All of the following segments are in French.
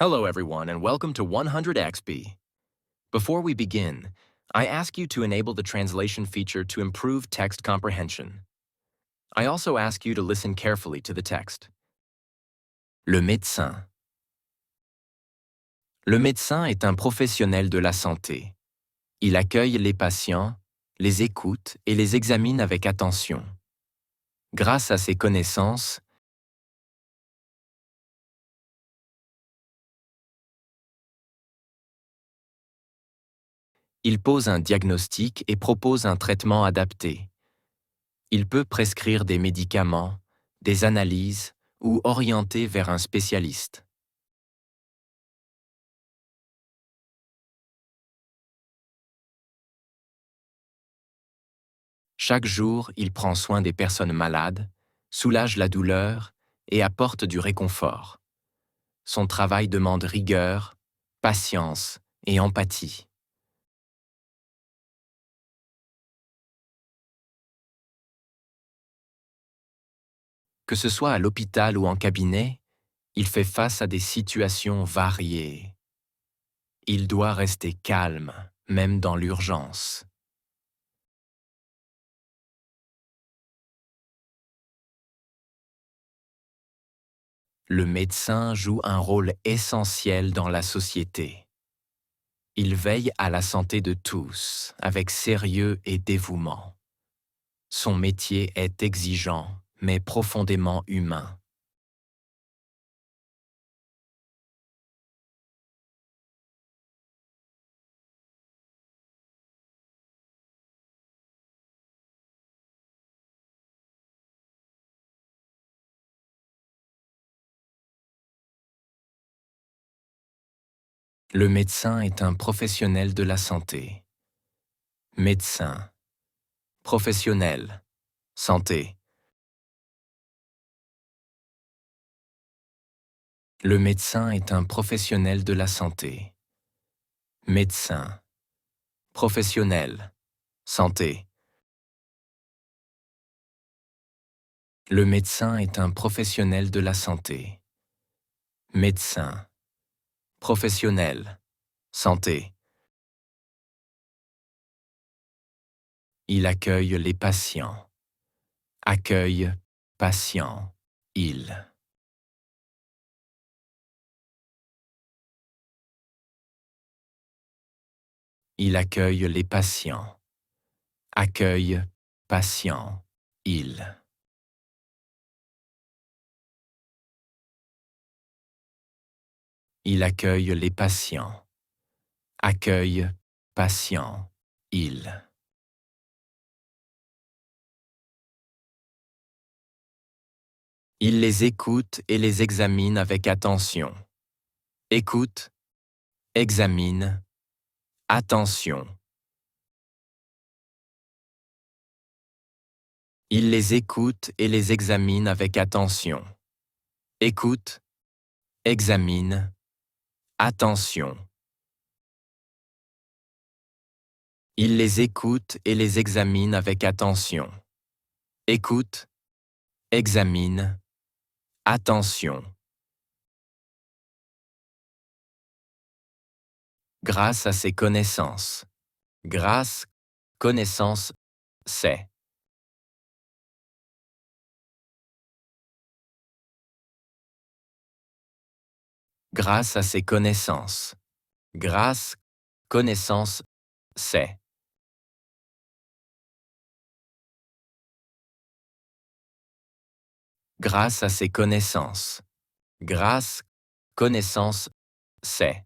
Hello, everyone, and welcome to 100XP. Before we begin, I ask you to enable the translation feature to improve text comprehension. I also ask you to listen carefully to the text. Le médecin. Le médecin est un professionnel de la santé. Il accueille les patients, les écoute et les examine avec attention. Grâce à ses connaissances, il pose un diagnostic et propose un traitement adapté. Il peut prescrire des médicaments, des analyses ou orienter vers un spécialiste. Chaque jour, il prend soin des personnes malades, soulage la douleur et apporte du réconfort. Son travail demande rigueur, patience et empathie. Que ce soit à l'hôpital ou en cabinet, il fait face à des situations variées. Il doit rester calme, même dans l'urgence. Le médecin joue un rôle essentiel dans la société. Il veille à la santé de tous, avec sérieux et dévouement. Son métier est exigeant, mais profondément humain. Le médecin est un professionnel de la santé. Médecin, professionnel, santé. Le médecin est un professionnel de la santé. Médecin, professionnel, santé. Le médecin est un professionnel de la santé. Médecin, professionnel, santé. Il accueille les patients. Accueille, patient, il. Il accueille les patients. Accueille, patient, il. Il accueille les patients. Accueille, patient, il. Il les écoute et les examine avec attention. Écoute, examine, attention. Il les écoute et les examine avec attention. Écoute, examine, attention. Il les écoute et les examine avec attention. Écoute, examine, attention. Grâce à ses connaissances. Grâce, connaissance, c'est. Grâce à ses connaissances. Grâce, connaissance, c'est. Grâce à ses connaissances. Grâce, connaissance, c'est.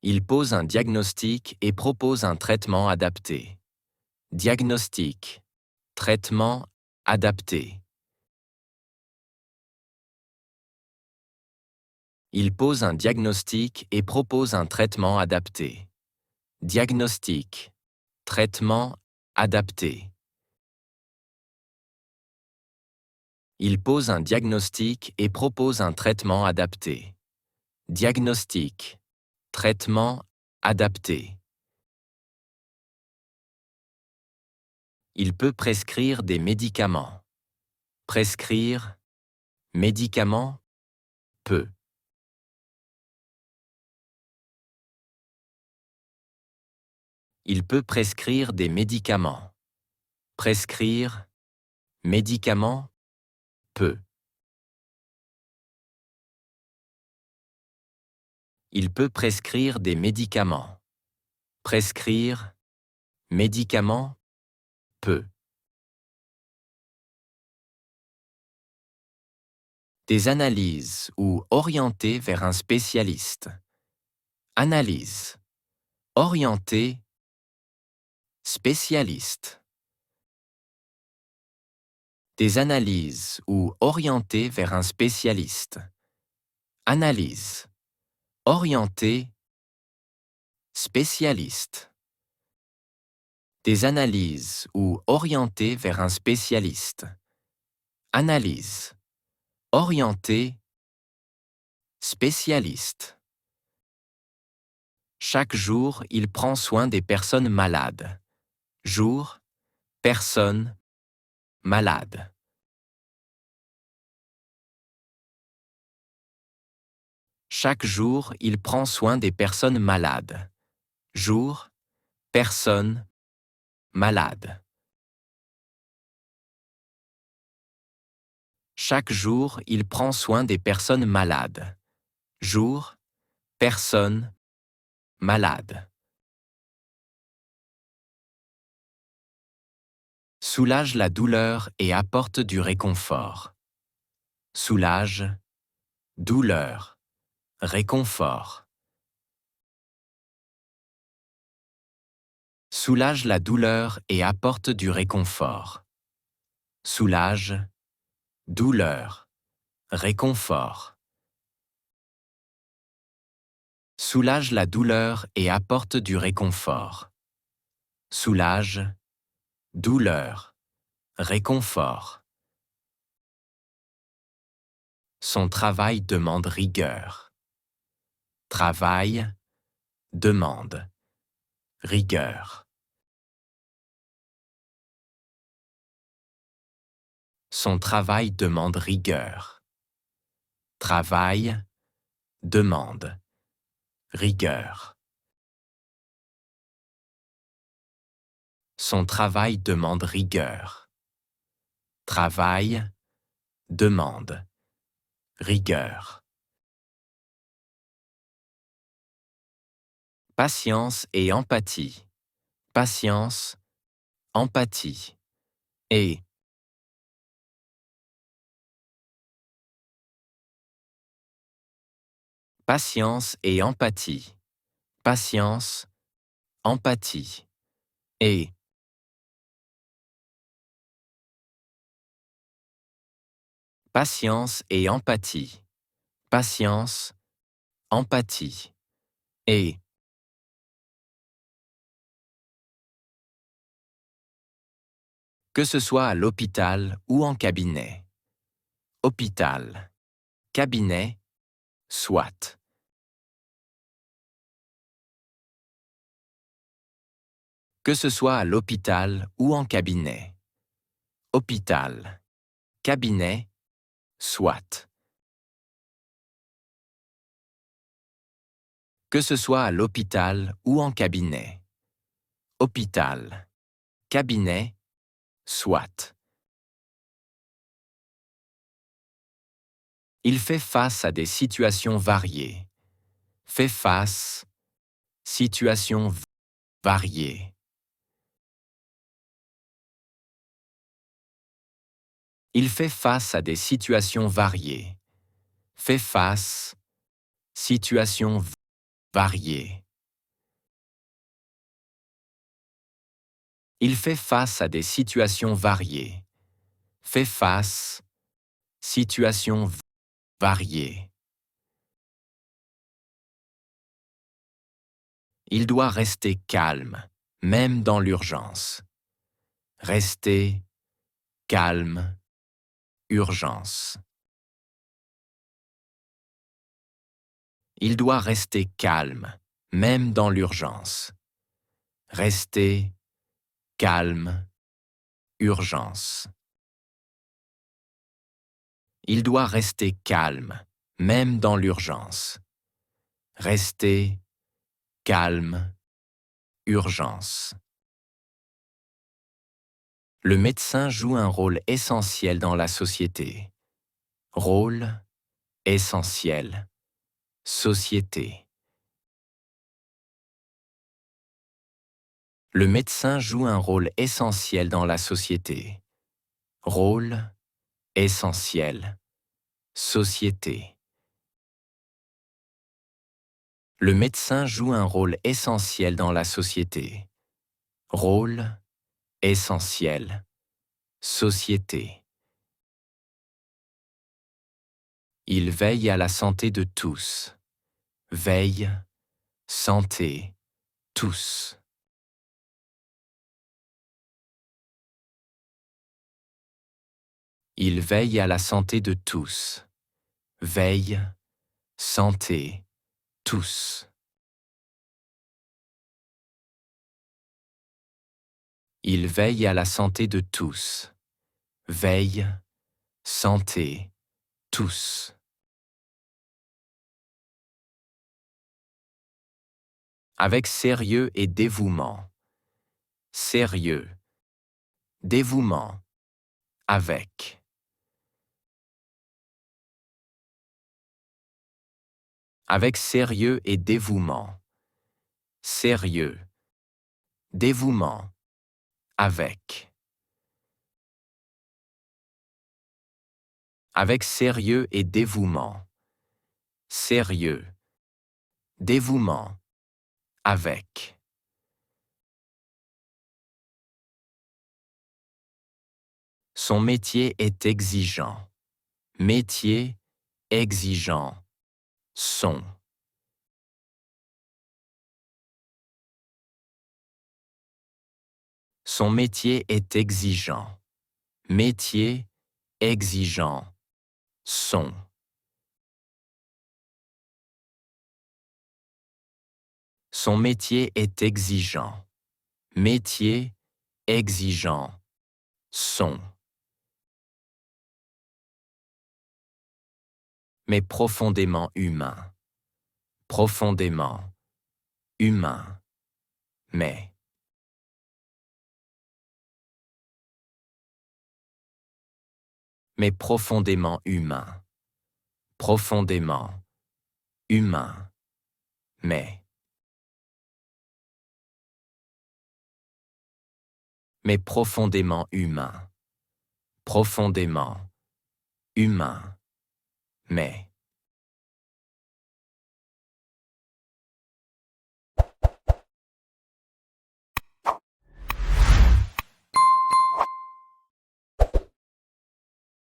Il pose un diagnostic et propose un traitement adapté. Diagnostic. Traitement adapté. Il pose un diagnostic et propose un traitement adapté. Diagnostic. Traitement adapté. Il pose un diagnostic et propose un traitement adapté. Diagnostic. Traitement adapté. Il peut prescrire des médicaments. Prescrire, Médicament, peu. Il peut prescrire des médicaments. Prescrire, médicament, peu. Il peut prescrire des médicaments. Prescrire, médicament, peu. Des analyses ou orienter vers un spécialiste. Analyse. Orienter. Spécialiste. Des analyses ou orienter vers un spécialiste. Analyse. Orienter. Spécialiste. Des analyses ou orienter vers un spécialiste. Analyse. Orienter. Spécialiste. Chaque jour, il prend soin des personnes malades. Jour, personne, malade. Chaque jour, il prend soin des personnes malades. Jour, personne, malade. Chaque jour, il prend soin des personnes malades. Jour, personne, malade. Soulage la douleur et apporte du réconfort. Soulage, douleur, réconfort. Soulage la douleur et apporte du réconfort. Soulage, douleur, réconfort. Soulage la douleur et apporte du réconfort. Soulage, douleur, réconfort. Son travail demande rigueur. Travail, demande, rigueur. Son travail demande rigueur. Travail, demande, rigueur. Son travail demande rigueur. Travail, demande, rigueur. Patience et empathie. Patience, empathie. Et patience et empathie. Patience, empathie. Et patience et empathie. Patience, empathie. Et que ce soit à l'hôpital ou en cabinet. Hôpital. Cabinet. Soit. Que ce soit à l'hôpital ou en cabinet. Hôpital. Cabinet. Soit. Que ce soit à l'hôpital ou en cabinet. Hôpital. Cabinet. Soit. Il fait face à des situations variées. Fait face. Situations variées. Il fait face à des situations variées. Fait face. Situations variées. Il fait face à des situations variées. Fait face. Situations variées. Il doit rester calme, même dans l'urgence. Rester calme. Urgence. Il doit rester calme, même dans l'urgence. Rester calme. Urgence. Il doit rester calme, même dans l'urgence. Rester calme, urgence. Le médecin joue un rôle essentiel dans la société. Rôle essentiel. Société. Le médecin joue un rôle essentiel dans la société. Rôle essentiel. Société. Le médecin joue un rôle essentiel dans la société. Rôle essentiel. Société. Il veille à la santé de tous. Veille, santé, tous. Il veille à la santé de tous. Veille, santé, tous. Il veille à la santé de tous. Veille, santé, tous. Avec sérieux et dévouement. Sérieux. Dévouement. Avec. Avec sérieux et dévouement. Sérieux. Dévouement. Avec. Avec sérieux et dévouement. Sérieux. Dévouement. Avec. Son métier est exigeant. Métier, exigeant. Son. Son métier est exigeant. Métier, exigeant. Son. Son métier est exigeant. Métier, exigeant. Son. Mais profondément humain. Profondément humain. Mais. Mais profondément humain. Profondément humain. Mais. Mais profondément humain. Profondément humain. Mais.